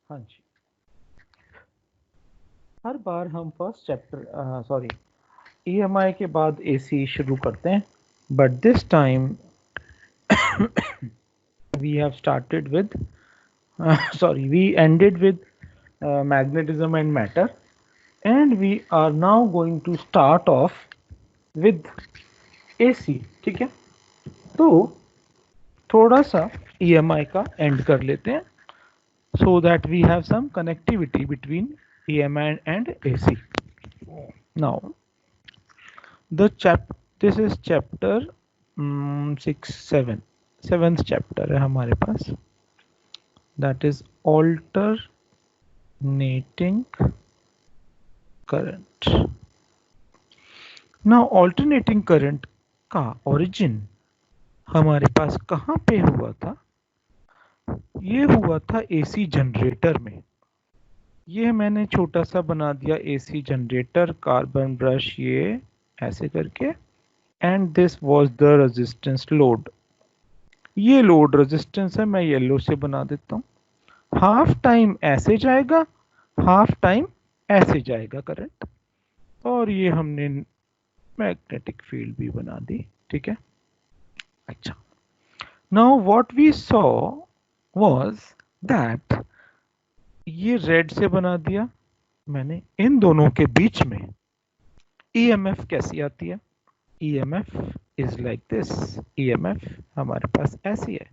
हाँ जी, हर बार हम first chapter sorry EMI के बाद एसी शुरू करते हैं, but this time we have started with sorry, we ended with magnetism and matter, and we are now going to start off with AC. ठीक है, तो थोड़ा सा EMI का एंड कर लेते हैं so that we have some connectivity between EMI and AC. Now, the this is chapter 6 7 seventh chapter है हमारे पास, that is alternating current. Now, alternating current का origin हमारे पास कहाँ पे हुआ था? ये हुआ था AC जनरेटर में। ये मैंने छोटा सा बना दिया AC जनरेटर, कार्बन ब्रश ये ऐसे करके, and this was the resistance load. ये लोड रेजिस्टेंस है, मैं येलो से बना देता हूँ। हाफ टाइम ऐसे जाएगा, हाफ टाइम ऐसे जाएगा करंट, और ये हमने मैग्नेटिक फील्ड भी बना दी। ठीक है, अच्छा, now what we saw was that ये रेड से बना दिया मैंने, इन दोनों के बीच में ईएमएफ कैसी आती है? EMF is like this. EMF हमारे पास ऐसी है,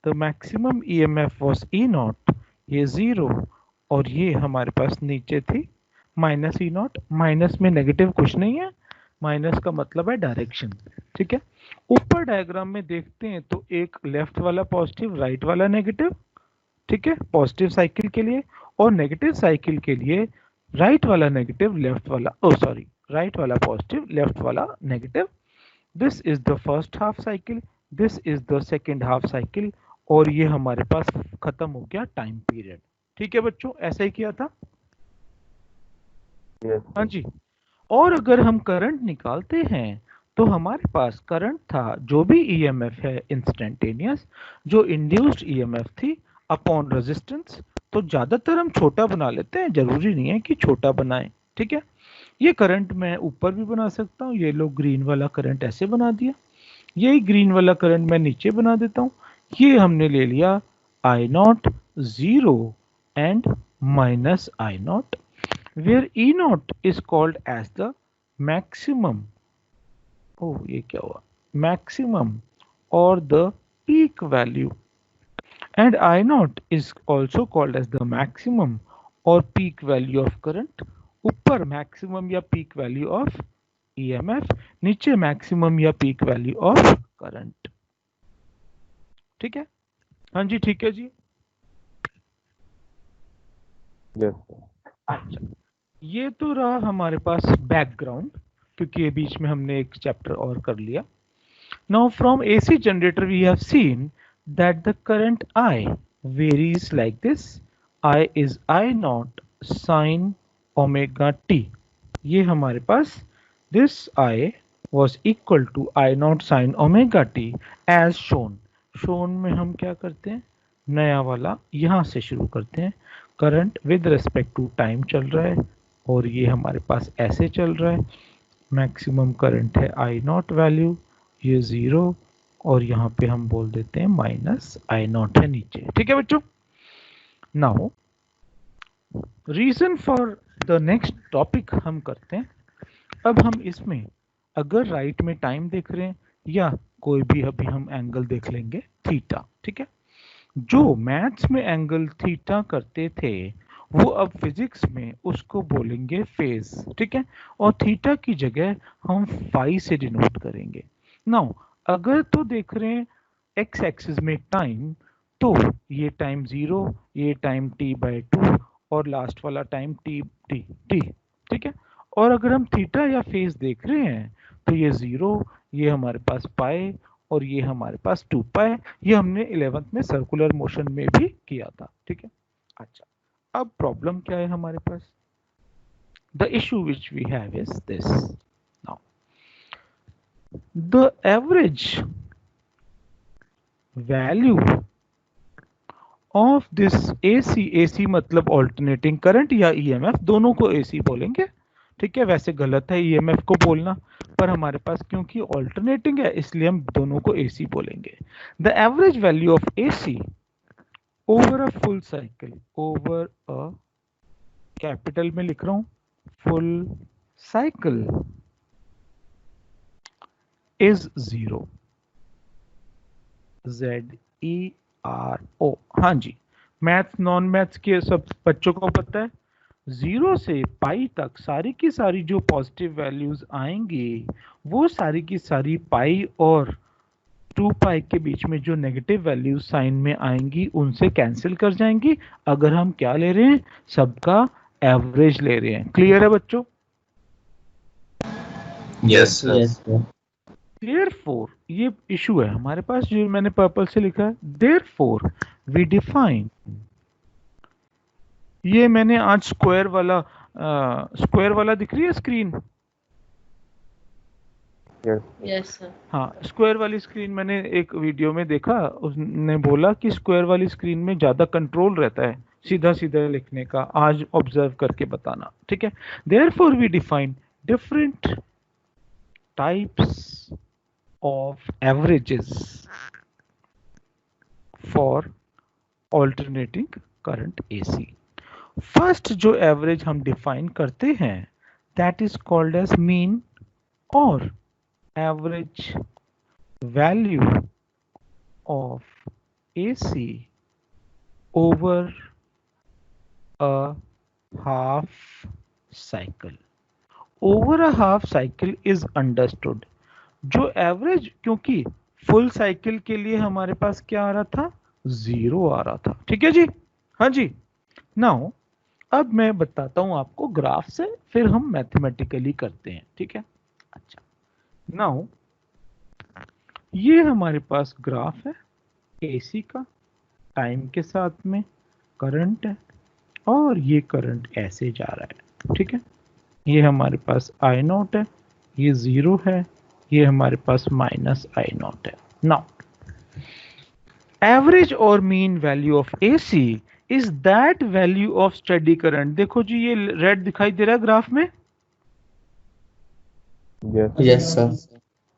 the maximum EMF was E not, ये जीरो, और ये हमारे पास नीचे थी माइनस ई नॉट। माइनस में नेगेटिव कुछ नहीं है, माइनस का मतलब है डायरेक्शन। ठीक है, ऊपर डायग्राम में देखते हैं तो एक लेफ्ट वाला पॉजिटिव, राइट वाला नेगेटिव। ठीक है, पॉजिटिव साइकिल के लिए, और नेगेटिव साइकिल के लिए राइट वाला नेगेटिव, लेफ्ट वाला सॉरी, राइट वाला पॉजिटिव, लेफ्ट वाला negative. This is the first half cycle, this is the second half cycle, और ये हमारे पास खत्म हो गया टाइम पीरियड। ठीक है बच्चों, ऐसा ही किया था। Yes, हाँ sir. जी, और अगर हम करंट निकालते हैं तो हमारे पास करंट था, जो भी ईएमएफ है इंस्टेंटेनियस, जो इंड्यूस्ड ईएमएफ थी अपॉन रेजिस्टेंस। तो ज्यादातर हम छोटा बना लेते हैं, जरूरी नहीं है कि छोटा बनाएं। ठीक है, ये करंट मैं ऊपर भी बना सकता हूँ, ये लो ग्रीन वाला करंट ऐसे बना दिया, यही ग्रीन वाला करंट मैं नीचे बना देता हूँ। ये हमने ले लिया I naught zero and minus I naught, where E naught is called as the maximum, oh ये क्या हुआ, maximum or the peak value, and I naught is also called as the maximum or peak value of current। ऊपर maximum या peak value of EMF, नीचे maximum या peak value of current। ठीक है, हाँ जी, ठीक है जी। Yes, sir. अच्छा, ये तो रहा हमारे पास बैकग्राउंड, क्योंकि ये बीच में हमने एक चैप्टर और कर लिया। Now from AC generator we have seen that the current I varies like this. I is I naught sin omega t। ये हमारे पास this I was equal to I naught sin omega t as shown। shown में हम क्या करते हैं, नया वाला यहाँ से शुरू करते हैं। Current with respect to time चल रहा है, और ये हमारे पास ऐसे चल रहा है। मैक्सिमम करंट है आई नॉट वैल्यू, ये जीरो, और यहाँ पे हम बोल देते हैं माइनस आई नॉट है नीचे। ठीक है बच्चों, now reason for the next topic हम करते हैं। अब हम इसमें अगर राइट में टाइम देख रहे हैं, या कोई भी अभी हम एंगल देख लेंगे थीटा। ठीक है, जो मैथ्स में एंगल थीटा करते थे वो अब फिजिक्स में उसको बोलेंगे फेज। ठीक है, और थीटा की जगह हम फाई से डिनोट करेंगे। नाउ अगर तो देख रहे हैं एक्स एक्सिस में टाइम, तो ये टाइम जीरो, ये टाइम टी बाय टू, और लास्ट वाला टाइम टी टी टी। ठीक है, और अगर हम थीटा या फेज देख रहे हैं तो ये जीरो, ये हमारे पास पाए, और ये हमारे पास 2 पाए। ये हमने 11th में सर्कुलर मोशन में भी किया था। ठीक है, अच्छा, अब प्रॉब्लम क्या है हमारे पास? The issue which we have is this. Now the average value of this AC, AC मतलब ऑल्टरनेटिंग करंट या ईएमएफ, दोनों को एसी बोलेंगे, ठीक है। वैसे गलत है ईएमएफ को बोलना, पर हमारे पास क्योंकि ऑल्टरनेटिंग है इसलिए हम दोनों को एसी बोलेंगे। The average value of AC over a full cycle, over a, capital में लिख रहा हूं, फुल साइकिल इज 0, ZERO। हाँ जी, मैथ्स नॉन मैथ्स के सब बच्चों को पता है, 0 से पाई तक सारी की सारी जो पॉजिटिव वैल्यूज आएंगी वो सारी की सारी पाई और 2 पाई के बीच में जो नेगेटिव वैल्यूज साइन में आएंगी उनसे कैंसिल कर जाएंगी, अगर हम क्या ले रहे हैं, सबका एवरेज ले रहे हैं। क्लियर है बच्चों? Yes sir. Therefore, ये इशू है हमारे पास जो मैंने पर्पल से लिखा है, Therefore we define, ये मैंने आज स्क्वायर वाला दिख रही है स्क्रीन? Yes sir. हाँ, स्क्वायर वाली स्क्रीन मैंने एक वीडियो में देखा, उसने बोला कि स्क्वायर वाली स्क्रीन में ज्यादा कंट्रोल रहता है सीधा सीधा लिखने का, आज ऑब्जर्व करके बताना, ठीक है। Therefore we define different types of averages for alternating current AC। First जो एवरेज हम डिफाइन करते हैं that is called as mean और average value of AC over a half cycle. Over a half cycle is understood, जो average, क्योंकि full cycle के लिए हमारे पास क्या आ रहा था, 0 आ रहा था, ठीक है जी। हाँ जी, नाउ अब मैं बताता हूं आपको ग्राफ से, फिर हम मैथमेटिकली करते हैं, ठीक है। अच्छा, नाउ ये हमारे पास ग्राफ है एसी का, टाइम के साथ में करंट है और ये करंट ऐसे जा रहा है, ठीक है। ये हमारे पास आई नॉट है, ये 0 है, ये हमारे पास माइनस आई नॉट है। नाउ एवरेज और mean value of AC is that value of steady current. देखो जी ये रेड दिखाई दे रहा है ग्राफ में, yes sir.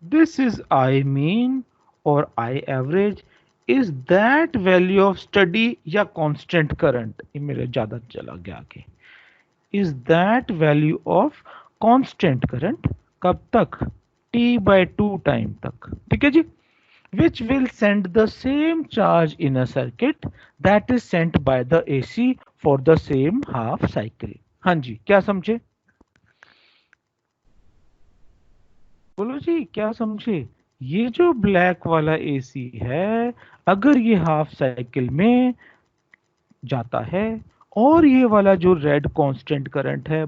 This is I mean और I average is that value of steady या कांस्टेंट करंट, ये मेरे ज्यादा चला गया आगे, is that value of constant current, कब तक, T/2 टाइम तक, ठीक है जी, which will send the same charge in a circuit that is sent by the AC for the same half cycle। हाँ जी, क्या समझे, बोलो जी क्या समझे। ये जो ब्लैक वाला AC है, अगर ये हाफ साइकिल में जाता है और ये वाला जो रेड कांस्टेंट करंट है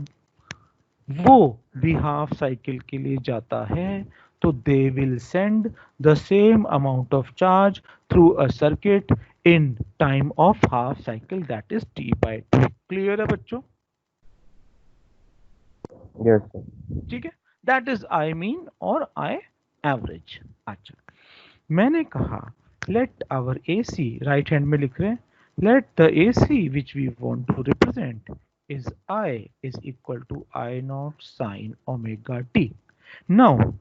वो भी हाफ साइकिल के लिए जाता है, तो they will send the same amount of charge through a circuit in time of half cycle, that is T/2। Clear है बच्चों? Yes sir. ठीक है, दैट इज आई मीन और आई एवरेज। अच्छा, मैंने कहा let our AC, right hand में लिख रहे हैं, let the AC which we want to represent is I is equal to I naught sin omega t। Now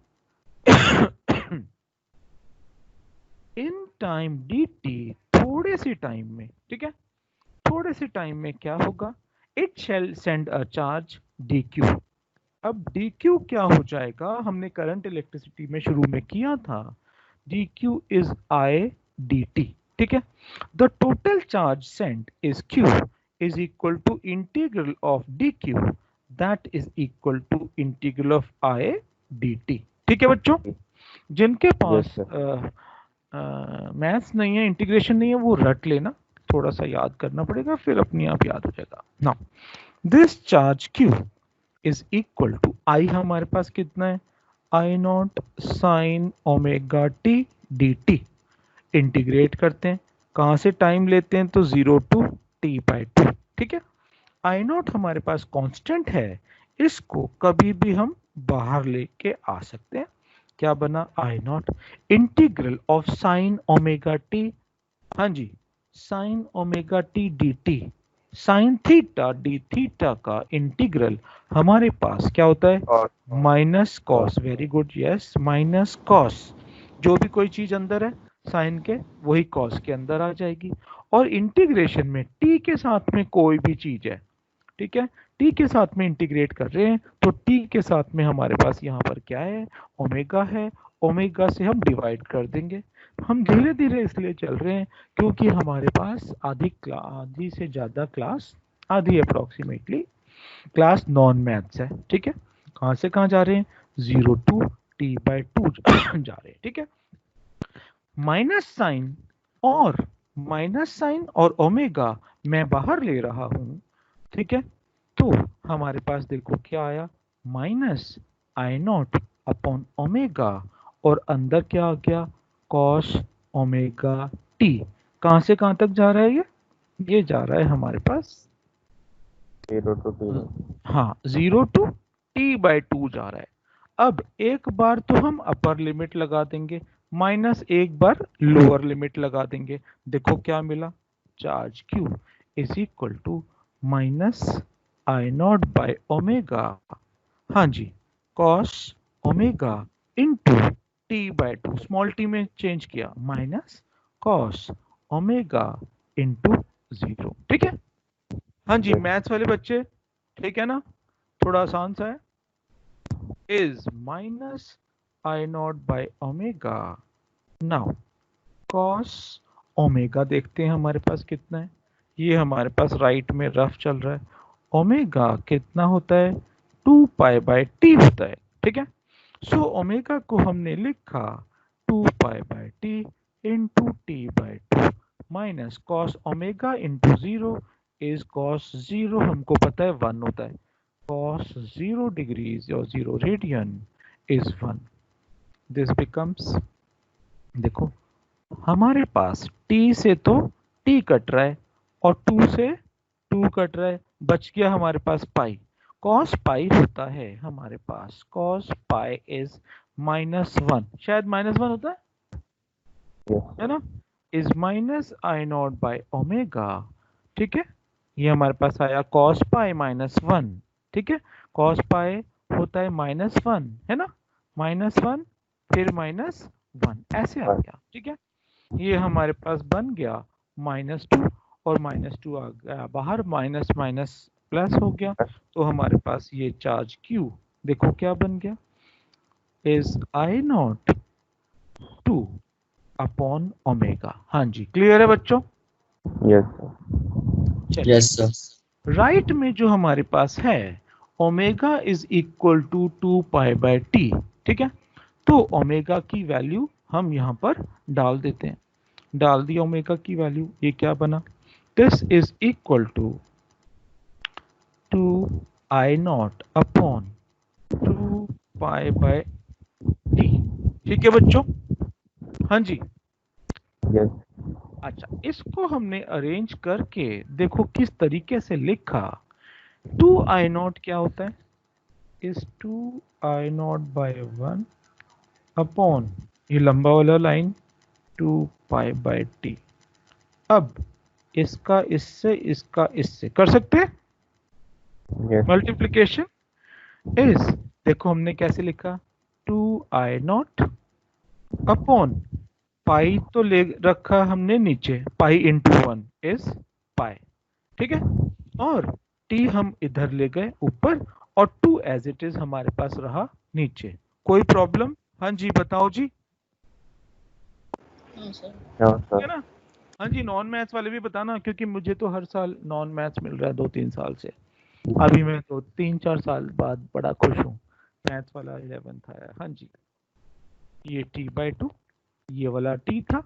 in time dt, थोड़े से टाइम में, ठीक है, थोड़े से टाइम में क्या होगा, it shall send a charge dq। अब dq क्या हो जाएगा, हमने करंट इलेक्ट्रिसिटी में शुरू में किया था, dq is I dt, ठीक है। The total charge sent is q is equal to integral of dq, that is equal to integral of I dt। ठीक है बच्चों, जिनके पास मैथ्स नहीं है, इंटीग्रेशन नहीं है, वो रट लेना, थोड़ा सा याद करना पड़ेगा, फिर अपने आप याद हो जाएगा। Now this charge q is equal to I, हमारे पास कितना है, I naught sine omega T D T. Integrate करते हैं, कहां से टाइम लेते हैं, तो 0 to T/2, ठीक है। I नॉट हमारे पास कांस्टेंट है, इसको कभी भी हम बाहर लेके आ सकते हैं, क्या बना, I naught integral of sine omega T, हाँ जी, sine omega T D t, sine theta d theta का इंटीग्रल हमारे पास क्या होता है? और minus cos. Very good, yes, minus cos. जो भी कोई चीज अंदर है साइन के, वही कॉस के अंदर आ जाएगी। और इंटीग्रेशन में टी के साथ में कोई भी चीज है, ठीक है, टी के साथ में इंटीग्रेट कर रहे हैं, तो टी के साथ में हमारे पास यहाँ पर क्या है? ओमेगा है। ओमेगा से हम डिवाइड कर देंगे। हम धीरे धीरे इसलिए चल रहे हैं क्योंकि हमारे पास आधी से ज्यादा क्लास, आधी अप्रोक्सीमेटली क्लास नॉन मैथ्स है, ठीक है। कहाँ से कहाँ जा रहे हैं? 0 to t/2 जा रहे हैं, ठीक है। माइनस साइन और ओमेगा मैं बाहर ले रहा हूं, ठीक है। तो हमारे पास देखो क्या आया? Minus I not upon omega, और अंदर क्या आ गया? Cos omega T. कहां से कहां तक जा रहा है ये जा रहा है हमारे पास 0 to 0। हाँ 0 to t/2 जा रहा है। अब एक बार तो हम अपर लिमिट लगा देंगे, माइनस एक बार लोअर लिमिट लगा देंगे। देखो क्या मिला? Charge q is equal to minus I naught by omega, हाँ जी, cos omega into t/2, small t में चेंज किया, माइनस कॉस ओमेगा इंटू 0, ठीक है। हाँ जी, मैथ्स वाले बच्चे, ठीक है ना? थोड़ा आसान सा है। Is minus I naught by omega. Now cos omega देखते हैं हमारे पास कितना है। ये हमारे पास राइट में रफ चल रहा है। ओमेगा कितना होता है? 2π/t होता है, ठीक है। सो ओमेगा को हमने लिखा 2π/t into t/2 minus cos omega into 0 is cos 0, हमको पता है 1 होता है। cos 0 degrees or 0 radian is 1. This becomes, देखो हमारे पास t से तो t कट रहा है और 2 से 2 कट रहा है, बच गया हमारे पास पाई। cos पाई होता है हमारे पास, cos पाई इज -1, शायद -1 होता है ना? Is minus I naught by omega, ठीक है। ये हमारे पास आया cos पाई -1, ठीक है। cos पाई होता है -1, है ना? -1 फिर -1 ऐसे आ गया, ठीक है। ये हमारे पास बन गया -2 और -2 आ गया बाहर, माइनस माइनस प्लस हो गया, तो हमारे पास ये चार्ज Q देखो क्या बन गया? Is I not 2 upon omega. हाँ जी, क्लियर है बच्चों? Yes sir. Yes sir. Right में जो हमारे पास है omega is equal to 2π/t, ठीक है। तो ओमेगा की वैल्यू हम यहाँ पर डाल देते हैं। डाल दिया ओमेगा की वैल्यू, ये क्या बना? This is equal to 2I0 upon 2π/t, ठीक है बच्चों? हाँ जी। यस अच्छा, इसको हमने अरेंज करके देखो किस तरीके से लिखा। 2I0 क्या होता है? इस 2I0/1 अपॉन ये लंबा वाला लाइन 2π/t। अब इसका इससे कर सकते हैं यस मल्टीप्लीकेशन। इस देखो हमने कैसे लिखा? 2I0 अपॉन पाई तो ले रखा हमने नीचे, पाई इंटू 1 इज पाई, ठीक है। और t हम इधर ले गए ऊपर, और 2 एज इट इज हमारे पास रहा नीचे। कोई प्रॉब्लम? हाँ जी बताओ जी, ठीक है ना? हाँ जी, नॉन मैथ्स वाले भी बताना, क्योंकि मुझे तो हर साल नॉन मैथ्स मिल रहा है 2-3 साल से। अभी मैं तो 3-4 साल बाद बड़ा खुश हूँ, मैथ्स वाला 11th आया। हाँ जी, ये t/2, ये वाला t था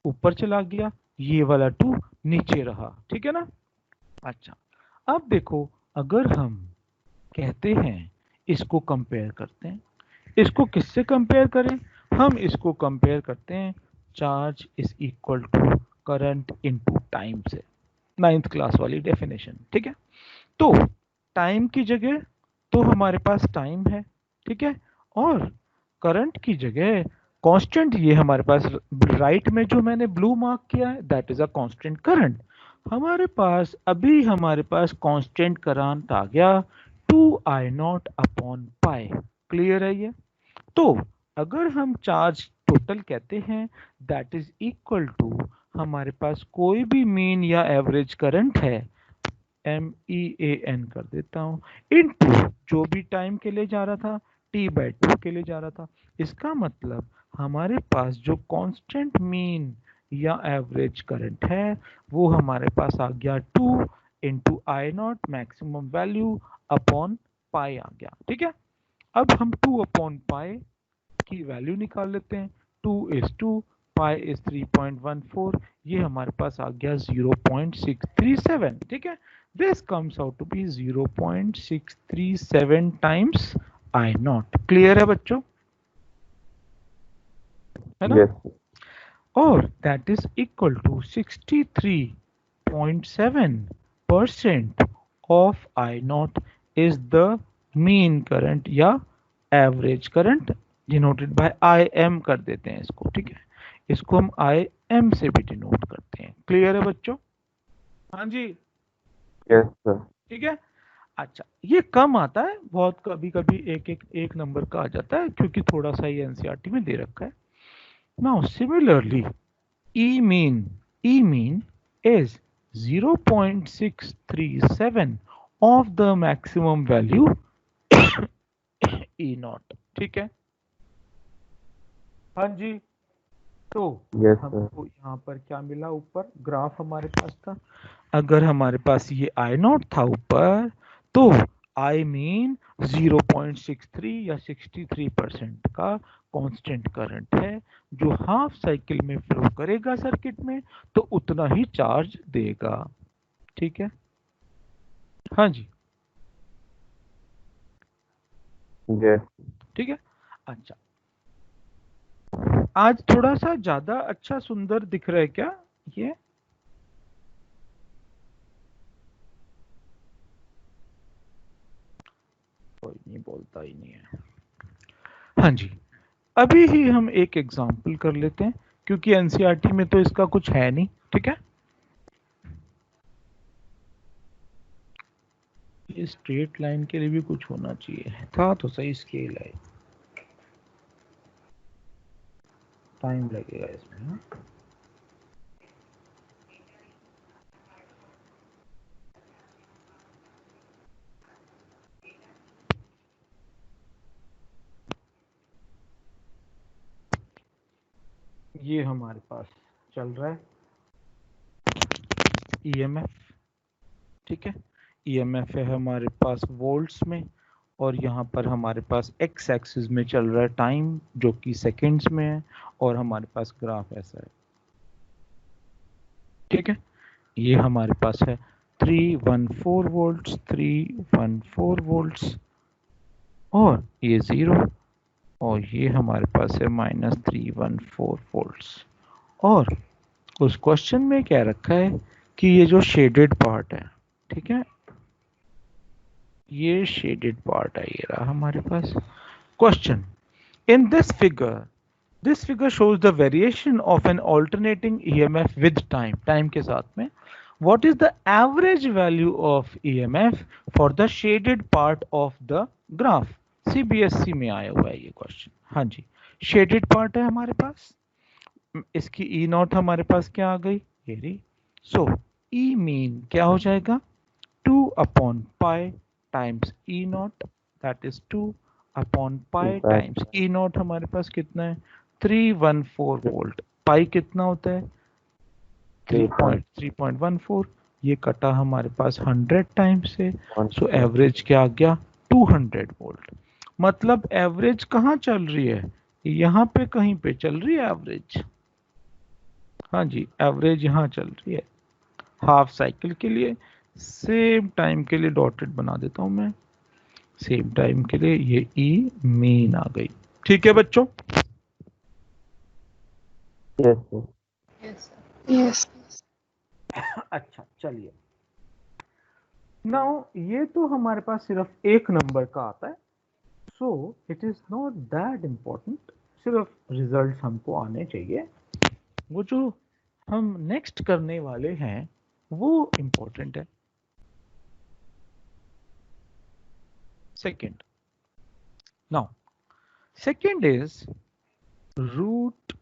ऊपर चला गया, ये वाला 2 नीचे रहा, ठीक है ना? अच्छा, अब देखो अगर हम कहते हैं इसको कंपेयर करते हैं, इसको किससे कंपेयर करें? हम इसको कंपेयर करते हैं charge is equal to current into time से, 9th क्लास वाली डेफिनेशन, ठीक है। तो टाइम की जगह, तो, हमारे पास टाइम है, ठीक है, और करंट की जगह कांस्टेंट ये हमारे पास राइट में जो मैंने ब्लू मार्क किया है that is a constant current. हमारे पास अभी हमारे पास कांस्टेंट करंट आ गया 2I0 अपॉन पाई। क्लियर है ये? तो अगर हम चार्ज टोटल कहते हैं दैट इज इक्वल टू हमारे पास कोई भी मीन या एवरेज करंट है, MEAN कर देता हूँ, इनटू जो भी टाइम के लिए जा रहा था T/2 के लिए जा रहा था। इसका मतलब हमारे पास जो कांस्टेंट मीन या एवरेज करंट है वो हमारे पास आ गया 2 into I0 maximum value upon pi आ गया। ठीक है, अब हम 2 अपॉन पाई की वैल्यू निकाल लेते हैं। 2 is 2, पाई is 3.14, ये हमारे पास आ गया 0.637। ठीक है, this comes out to be 0.637 times I0। Clear है बच्चों? है ना? yes, और that is equal to 63.7% of I0 is the mean current या average current denoted by IM कर देते हैं इसको। ठीक है, इसको हम IM से भी डिनोट करते हैं। क्लियर है बच्चों? हाँ जी, yes sir, ठीक है। अच्छा, ये कम आता है बहुत, कभी कभी एक नंबर का आ जाता है क्योंकि थोड़ा सा ये एनसीईआरटी में दे रखा है। Now similarly E mean is 0.637 of the maximum value E naught। ठीक है, हाँ जी। तो yes sir, हमको यहाँ पर क्या मिला? ऊपर ग्राफ हमारे पास था, अगर हमारे पास ये I0 था ऊपर तो I मीन 0.63 या 63% का कांस्टेंट करंट है जो हाफ साइकिल में फ्लो करेगा सर्किट में तो उतना ही चार्ज देगा। ठीक है, हाँ जी, yes, ठीक है। अच्छा, आज थोड़ा सा ज्यादा अच्छा सुंदर दिख रहा है क्या ये? कोई नहीं बोलता ही नहीं है। हाँ जी, अभी ही हम एक एग्जाम्पल कर लेते हैं क्योंकि एनसीईआरटी में तो इसका कुछ है नहीं। ठीक है, ये स्ट्रेट लाइन के लिए भी कुछ होना चाहिए था तो सही, स्केल है, टाइम लगेगा इसमें। हाँ? ये हमारे पास चल रहा है EMF। ठीक है, EMF है हमारे पास वोल्ट्स में और यहाँ पर हमारे पास एक्स एक्सिस में चल रहा है टाइम जो कि सेकंड्स में है और हमारे पास ग्राफ ऐसा है। ठीक है, ये हमारे पास है 314 वोल्ट्स, 314 वोल्ट्स और ये 0 और ये हमारे पास है -314 वोल्ट्स। और उस क्वेश्चन में क्या रखा है कि ये जो शेडेड पार्ट है, ठीक है, ये शेडेड पार्ट है, ये रहा हमारे पास question. In this figure shows the variation of an alternating EMF with time, time के साथ में। What is the average value of EMF for the shaded part of the graph? CBSE में आया हुआ है ये क्वेश्चन। हाँ जी, शेडेड पार्ट है हमारे पास, इसकी ई नॉट हमारे पास क्या आ गई, ये रही। सो ई मीन क्या हो जाएगा 2 upon pi times E not, that is 2 upon pi that times E not हमारे पास कितना है 314 वोल्ट। पाई कितना होता है 3.14, ये कटा हमारे पास 100 टाइम्स से, सो एवरेज क्या आ गया 200 वोल्ट। मतलब एवरेज कहाँ चल रही है, यहाँ पे कहीं पे चल रही है एवरेज। हाँ जी, एवरेज यहाँ चल रही है हाफ साइकिल के लिए। सेम टाइम के लिए डॉटेड बना देता हूं मैं, सेम टाइम के लिए ये ई मीन आ गई। ठीक है बच्चों? yes sir, Yes. अच्छा चलिए, नाउ ये तो हमारे पास सिर्फ एक नंबर का आता है, so it is not that important. सिर्फ रिजल्ट हमको आने चाहिए। वो जो हम नेक्स्ट करने वाले हैं वो इंपॉर्टेंट है। Second, now second is root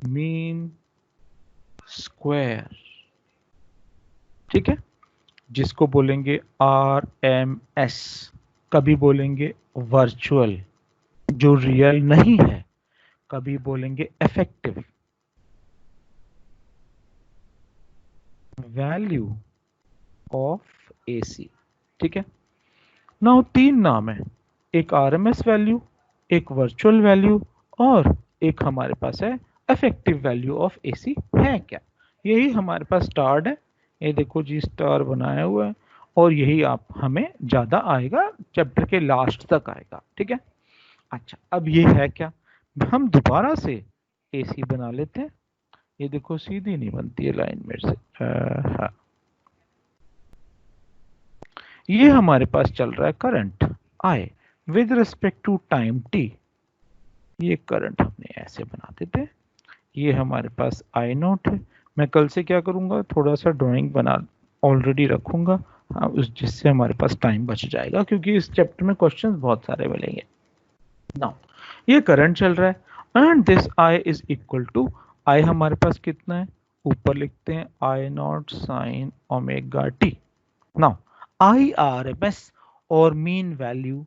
mean square. ठीक है, जिसको बोलेंगे RMS, कभी बोलेंगे वर्चुअल जो रियल नहीं है, कभी बोलेंगे इफेक्टिव वैल्यू ऑफ AC। ठीक है, नाउ 3 नाम है, एक RMS वैल्यू, एक वर्चुअल वैल्यू और एक हमारे पास है इफेक्टिव वैल्यू ऑफ AC। है क्या? यही हमारे पास स्टार्ड है, ये देखो जी स्टार बनाया हुआ है, और यही आप हमें ज्यादा आएगा, चैप्टर के लास्ट तक आएगा। ठीक है, अच्छा अब ये है क्या, हम दोबारा से AC बना लेते हैं। ये देखो सीधी नहीं बनती है लाइन मेरे से। हाँ, ये हमारे पास चल रहा है current I with respect to time t। ये करंट हमने ऐसे बना देते, ये हमारे पास I0 है। मैं कल से क्या करूंगा, थोड़ा सा ड्राइंग बना ऑलरेडी रखूंगा, हाँ, उस जिससे हमारे पास टाइम बच जाएगा, क्योंकि इस चैप्टर में क्वेश्चंस बहुत सारे मिलेंगे। नाउ ये करंट चल रहा है and this I is equal to, I हमारे पास कितना है, ऊपर लिखते हैं I0 sine omega t। Now IRMS और mean value,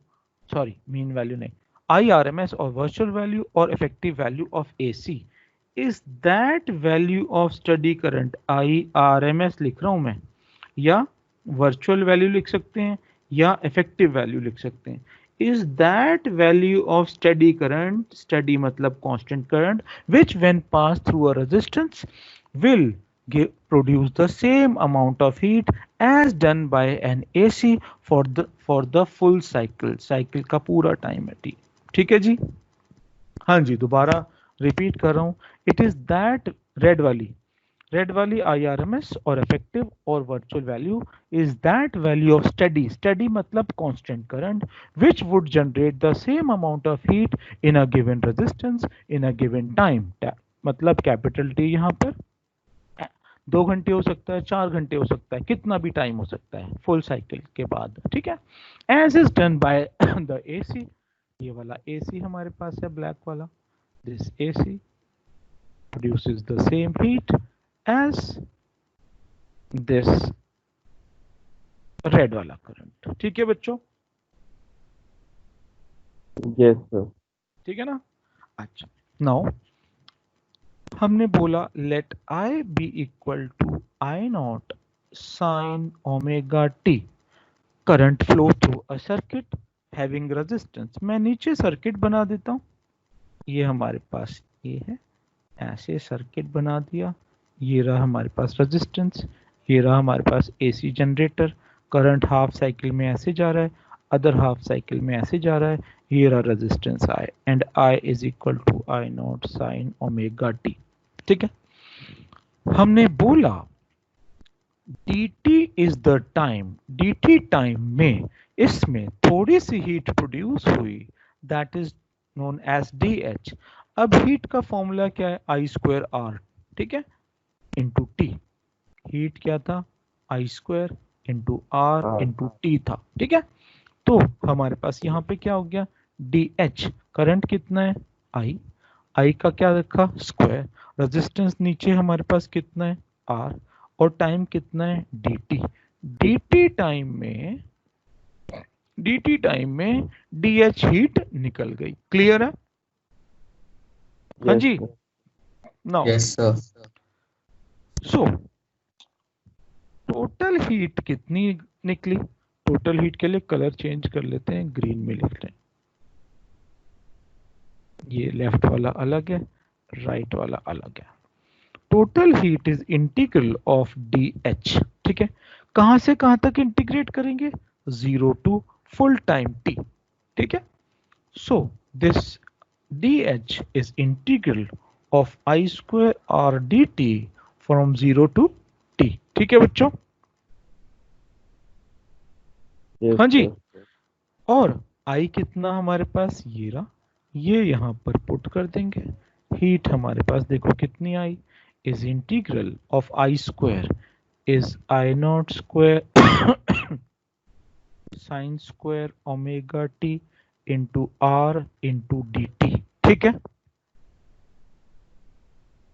sorry mean value नहीं, IRMS और वर्चुअल वैल्यू और effective value of AC is that value of steady current. IRMS लिख रहा हूं मैं, या वर्चुअल वैल्यू लिख सकते हैं, या इफेक्टिव वैल्यू लिख सकते हैं। Is that value of steady current, steady मतलब constant current, which when passed through a resistance will produce the same amount of heat as done by an AC for the full cycle। Cycle का पूरा time है ठीक है जी। हाँ जी, दोबारा repeat कर रहा हूं, इट इज दैट रेड वाली IRMS और इफेक्टिव और virtual value is that value of steady मतलब constant current which would generate the same amount of heat in a given resistance in a given time। मतलब capital T यहाँ पर 2 घंटे हो सकता है, 4 घंटे हो सकता है, कितना भी टाइम हो सकता है फुल साइकिल के बाद। ठीक है, as is done by the AC। ये वाला AC हमारे पास है ब्लैक वाला, this AC produces the same heat as this red वाला करंट। ठीक है बच्चों, Yes, sir. ठीक है ना। अच्छा, नाउ हमने बोला let I be equal to I0 sine omega t current flow through a circuit having resistance. मैं नीचे सर्किट बना देता हूं, ये हमारे पास ये है, ऐसे सर्किट बना दिया, ये रहा हमारे पास रेजिस्टेंस, ये रहा हमारे पास AC generator, current half cycle में ऐसे जा रहा है, अदर हाफ साइकिल में ऐसे जा रहा है, ये रहा resistance I and I is equal to I0 sine omega t। ठीक है, हमने बोला dt is the time, dt time में इसमें थोड़ी सी हीट प्रोड्यूस हुई, that is known as dH। अब हीट का फॉर्मूला क्या है, I स्क्वायर R, ठीक है, इंटू टी। हीट क्या था, I square into R into T था। ठीक है, तो हमारे पास यहाँ पे क्या हो गया, dH करंट कितना है I का क्या रखा स्क्वायर, रेजिस्टेंस नीचे हमारे पास कितना है R, और टाइम कितना है dt। dt टाइम में dH हीट निकल गई। क्लियर है? हाँ Yes, जी। sir. Now Yes, sir. So total heat कितनी निकली, टोटल हीट के लिए कलर चेंज कर लेते हैं, ग्रीन में लिखते हैं, ये लेफ्ट वाला अलग है, राइट वाला अलग है। Total heat is integral of dH। ठीक है, कहां से कहां तक इंटीग्रेट करेंगे, 0 टू फुल टाइम t। ठीक है, so this dH is integral of I square R dt from 0 to t। ठीक है बच्चों, Yes, हाँ जी। sir. और I कितना हमारे पास, ये रहा, ये यहाँ पर पुट कर देंगे। हीट हमारे पास देखो कितनी आई, is integral of I square is I naught square sine square omega t into R into d t. ठीक है,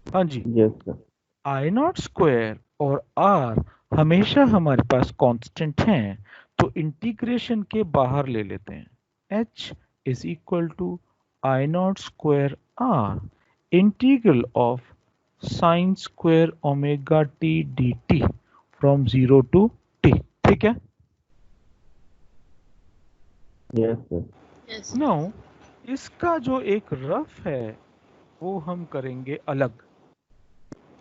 हाँ जी। Yes sir. I naught square और आर हमेशा हमारे पास कांस्टेंट हैं, तो इंटीग्रेशन के बाहर ले लेते हैं। h is equal to I naught square R integral of sine square omega T D T from 0 to T. ठीक है, यस सर। Yes. नाउ इसका जो एक रफ है वो हम करेंगे अलग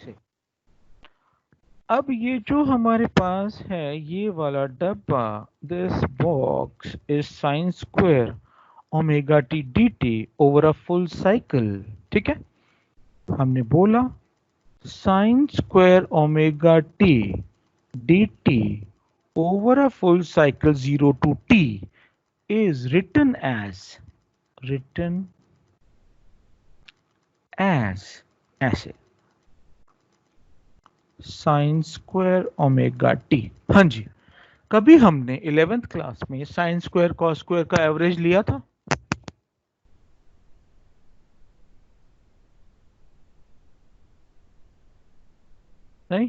से। अब ये जो हमारे पास है ये वाला डब्बा, this box is sine square omega T D T over a full cycle. ठीक है, हमने बोला sine square omega T D T over a full cycle 0 to T is written as ऐसे साइन स्क्वायर ओमेगा टी। हाँ जी, कभी हमने 11th class में साइन स्क्वायर कॉस स्क्वायर का एवरेज लिया था? नहीं,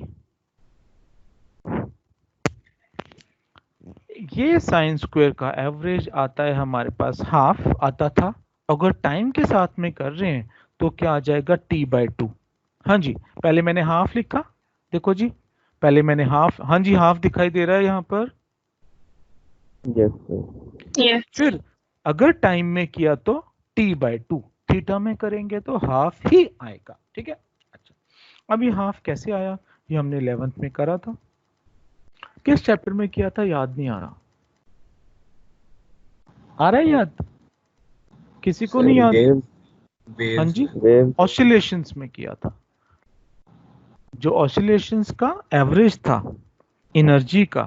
ये साइन स्क्वायर का एवरेज आता है हमारे पास हाफ आता था। अगर टाइम के साथ में कर रहे हैं तो क्या आ जाएगा t/2। हाँ जी, पहले मैंने हाफ लिखा, देखो जी, पहले मैंने हाफ, हाँ जी हाफ दिखाई दे रहा है यहाँ पर। Yes sir. Yes. फिर अगर टाइम में किया तो t/2, थीटा में करेंगे तो हाफ ही आएगा। ठीक है, अच्छा, अब ये हाफ कैसे आया? ये हमने 11th में करा था। किस चैप्टर में किया था याद नहीं आ रहा, आ रहा है याद? किसी को नहीं याद? हाँ जी, वेव। ऑसिलेशंस में किया था। जो ऑसिलेशंस का एवरेज था एनर्जी का,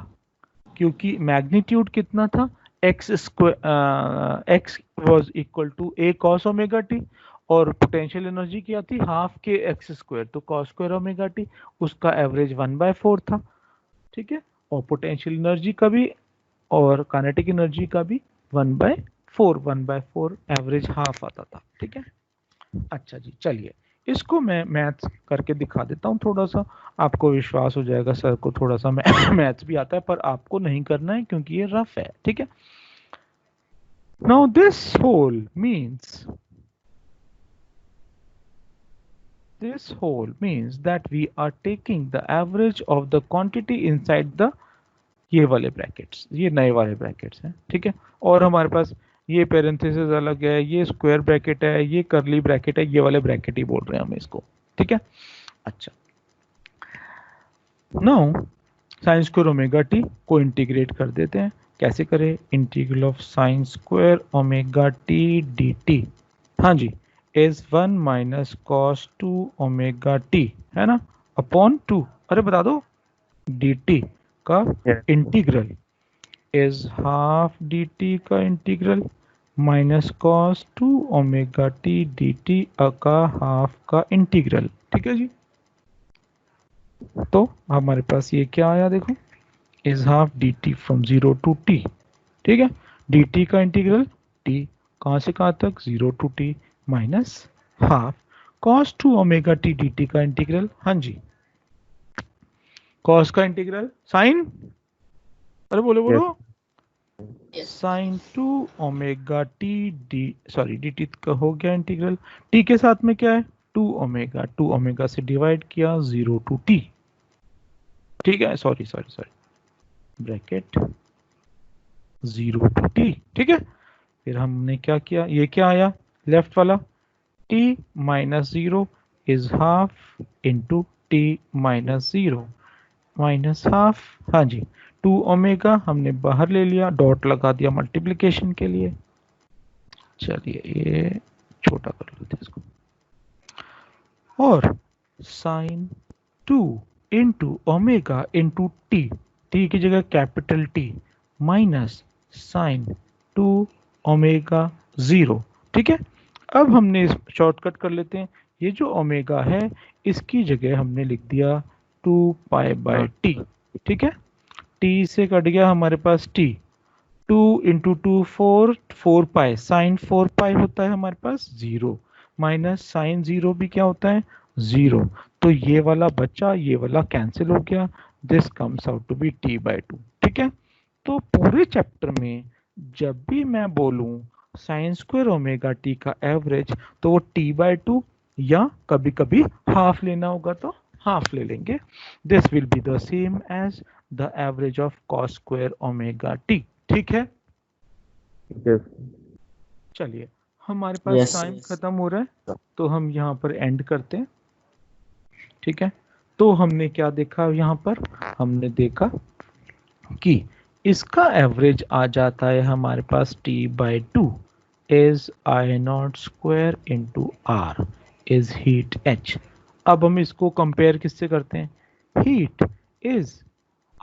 क्योंकि मैग्नीट्यूड कितना था, x square x was equal to A cos omega T, और पोटेंशियल एनर्जी क्या थी, हाफ के एक्स स्क्वायर, तो कॉस स्क्वायर ओमेगा टी, उसका एवरेज 1/4 था। ठीक है, और पोटेंशियल एनर्जी का भी और काइनेटिक एनर्जी का भी 1/4 एवरेज हाफ आता था। ठीक है, अच्छा जी, चलिए इसको मैं मैथ्स करके दिखा देता हूँ थोड़ा सा, आपको विश्वास हो जाएगा सर को थोड़ा सा मैथ्स भी आता है, पर आपको नहीं करना है क्योंकि ये रफ है। ठीक है, now this whole means that we are taking the average of the quantity inside the ये वाले ब्रैकेट्स, ये नए वाले ब्रैकेट्स हैं। ठीक है, और हमारे पास ये पेरेंथेसिस अलग है, ये स्क्वायर ब्रैकेट है, ये कर्ली ब्रैकेट है, ये वाले ब्रैकेट ही बोल रहे हैं हम इसको। ठीक है, अच्छा, now sine square omega t को इंटीग्रेट कर देते हैं। कैसे करें? Integral of sine square omega T D t, हाँ जी, is 1 minus cos 2 omega t, है ना, अपॉन 2, अरे बता दो, डी टी का integral is half D T का integral minus cos 2 omega T D T का हाफ का इंटीग्रल। ठीक है जी, तो हमारे पास ये क्या आया देखो, is half D T from 0 to T. ठीक है, डी टी का इंटीग्रल टी कहाँ से कहाँ तक, 0 to T, minus half cos 2 omega T D T का इंटीग्रल, हाँ जी, कॉस का इंटीग्रल साइन, अरे बोलो बोलो, Yes. Sine 2 omega T D, sorry D T का हो गया इंटीग्रल, टी के साथ में क्या है 2 ओमेगा से डिवाइड किया 0 टू टी। ठीक है, सॉरी ब्रैकेट 0 टू टी। ठीक है, फिर हमने क्या किया, ये क्या आया लेफ्ट वाला, t minus 0 is half into T minus 0 minus half, हाँ जी, 2 ओमेगा हमने बाहर ले लिया, डॉट लगा दिया मल्टीप्लिकेशन के लिए। चलिए ये छोटा कर लेते हैं इसको, और sine 2 into omega into T, T की जगह capital T, minus sine 2 omega 0। ठीक है, अब हमने इस शॉर्टकट कर लेते हैं, ये जो ओमेगा है इसकी जगह हमने लिख दिया 2π/t। ठीक है, t से कट गया हमारे पास t, 2 इंटू 2 4π, साइन 4π होता है हमारे पास 0, माइनस साइन 0 भी क्या होता है 0, तो ये वाला बच्चा ये वाला कैंसिल हो गया, this comes out to be t/2। ठीक है, तो पूरे चैप्टर में जब भी मैं बोलूं साइन स्क्वायर ओमेगा टी का एवरेज, तो वो t/2 या कभी कभी हाफ लेना होगा तो हाफ ले लेंगे, this will be the same as the average of cos square omega T. ठीक है, Yes. चलिए हमारे पास Yes, टाइम yes. खत्म हो रहा है तो हम यहाँ पर एंड करते हैं। ठीक है, तो हमने क्या देखा यहाँ पर, हमने देखा कि इसका एवरेज आ जाता है हमारे पास t/2 is I0 square into R is heat h। अब हम इसको कंपेयर किससे करते हैं, heat is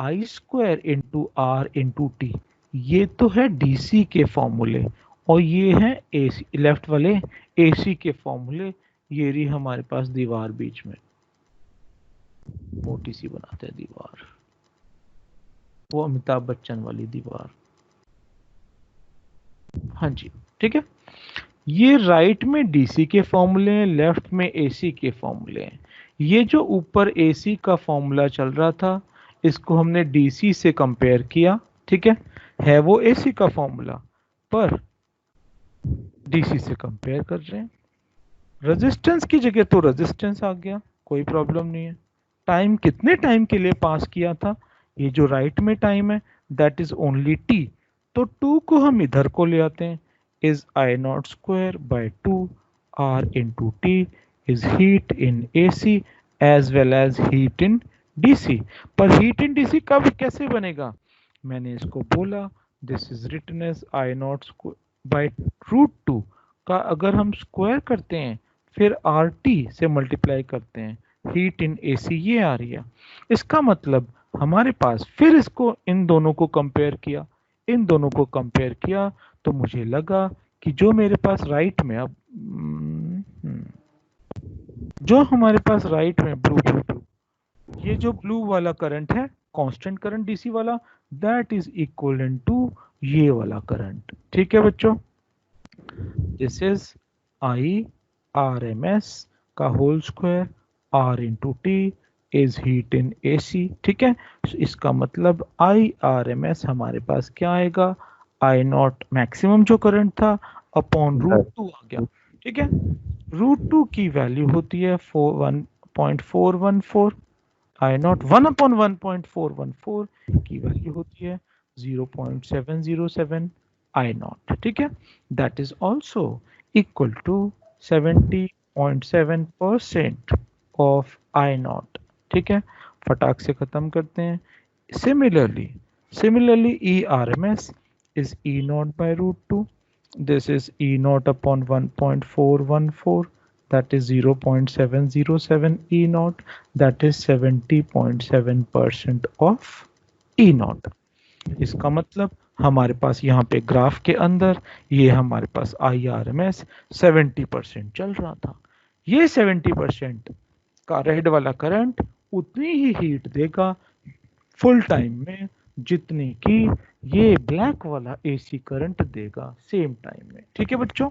I square into R into T, ये तो है डीसी के फॉर्मूले और ये है एसी, लेफ्ट वाले एसी के फॉर्मूले। ये रही हमारे पास दीवार बीच में, मोटी सी बनाते हैं दीवार, वो अमिताभ बच्चन वाली दीवार। हाँ जी, ठीक है, ये राइट में डीसी के फॉर्मूले हैं, लेफ्ट में एसी के फॉर्मूले हैं। ये जो ऊपर एसी का फॉर्मूला चल रहा था इसको हमने डीसी से कंपेयर किया। ठीक है वो एसी का फॉर्मूला पर डीसी से कंपेयर कर रहे हैं। रेजिस्टेंस की जगह तो रेजिस्टेंस आ गया, कोई प्रॉब्लम नहीं है। टाइम कितने टाइम के लिए पास किया था, ये जो राइट में टाइम है दैट इज ओनली टी, तो 2 को हम इधर को ले आते हैं, is I0 square by 2 R into T is heat in AC as well as heat in DC। पर हीट इन DC कब कैसे बनेगा, मैंने इसको बोला this is written as I0 square by √2 का अगर हम स्क्वायर करते हैं फिर RT से मल्टीप्लाई करते हैं, हीट इन AC ये आ रही है। इसका मतलब हमारे पास, फिर इसको इन दोनों को कंपेयर किया, इन दोनों को कंपेयर किया तो मुझे लगा कि जो मेरे पास राइट में, अब जो हमारे पास राइट में ब्लू, ये जो ब्लू वाला करंट है कांस्टेंट करंट डीसी वाला, दैट इज इक्वल टू ये वाला करंट। ठीक है बच्चों, दिस इज I/RMS का whole square R into T is heat in AC। ठीक है, इसका मतलब I/RMS हमारे पास क्या आएगा, I0 मैक्सिमम जो करंट था अपॉन √2 आ गया। ठीक है, √2 की वैल्यू होती है 1.414, I0 1/1.414 की वैल्यू होती है 0.707 I0। ठीक है, that is also equal to 70.7% of I0। ठीक है, फटाक से खत्म करते हैं। Similarly ERMS is E0 by √2, this is E0 upon 1.414, that is 0.707 E0, that is 70.7% of E0। इसका मतलब हमारे पास यहाँ पे ग्राफ के अंदर ये हमारे पास IRMS 70% चल रहा था। ये 70% का रेड वाला करंट उतनी ही हीट देगा फुल टाइम में जितनी कि ये ब्लैक वाला AC करंट देगा सेम टाइम में। ठीक है बच्चों।